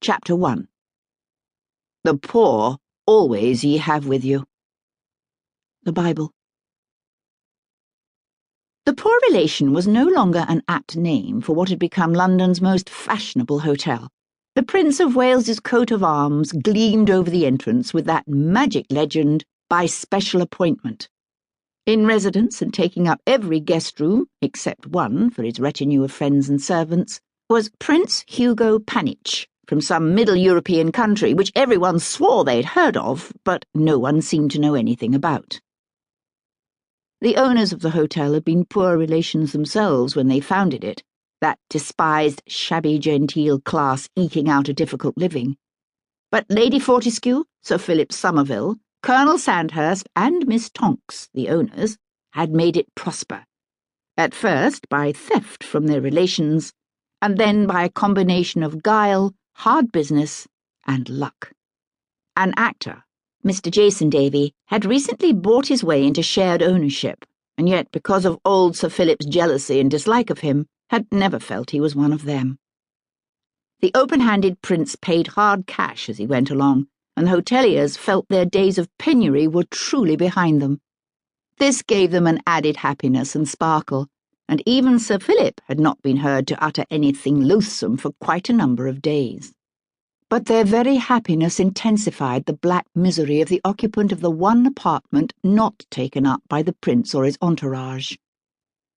Chapter 1. The poor always ye have with you. The Bible. The Poor Relation was no longer an apt name for what had become London's most fashionable hotel. The Prince of Wales's coat of arms gleamed over the entrance with that magic legend, "By special appointment." In residence and taking up every guest room, except one for his retinue of friends and servants, was Prince Hugo Panitch, from some Middle European country which everyone swore they'd heard of, but no one seemed to know anything about. The owners of the hotel had been poor relations themselves when they founded it, that despised, shabby-genteel class eking out a difficult living. But Lady Fortescue, Sir Philip Somerville, Colonel Sandhurst, and Miss Tonks, the owners, had made it prosper, at first by theft from their relations, and then by a combination of guile, hard business, and luck. An actor, Mr. Jason Davy, had recently bought his way into shared ownership, and yet, because of old Sir Philip's jealousy and dislike of him, had never felt he was one of them. The open-handed prince paid hard cash as he went along, and the hoteliers felt their days of penury were truly behind them. This gave them an added happiness and sparkle, and even Sir Philip had not been heard to utter anything loathsome for quite a number of days. But their very happiness intensified the black misery of the occupant of the one apartment not taken up by the prince or his entourage.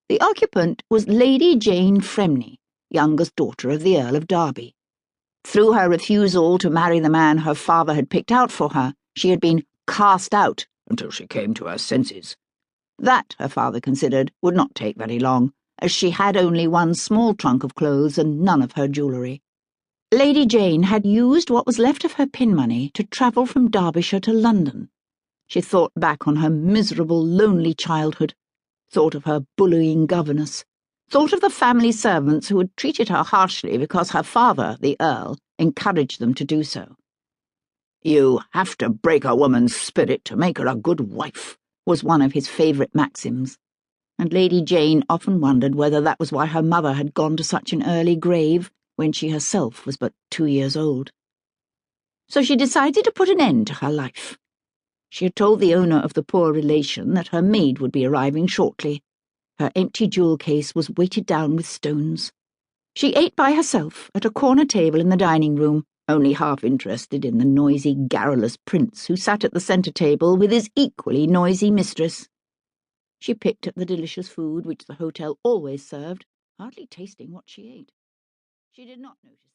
The occupant was Lady Jane Fremney, youngest daughter of the Earl of Durby. Through her refusal to marry the man her father had picked out for her, she had been cast out until she came to her senses. That, her father considered, would not take very long, as she had only one small trunk of clothes and none of her jewellery. Lady Jane had used what was left of her pin money to travel from Derbyshire to London. She thought back on her miserable, lonely childhood, thought of her bullying governess, thought of the family servants who had treated her harshly because her father, the Earl, encouraged them to do so. "You have to break a woman's spirit to make her a good wife," was one of his favourite maxims, and Lady Jane often wondered whether that was why her mother had gone to such an early grave when she herself was but 2 years old. So she decided to put an end to her life. She had told the owner of the poor relation that her maid would be arriving shortly. Her empty jewel case was weighted down with stones. She ate by herself at a corner table in the dining room, only half interested in the noisy, garrulous prince who sat at the centre table with his equally noisy mistress. She picked at the delicious food which the hotel always served, hardly tasting what she ate. She did not notice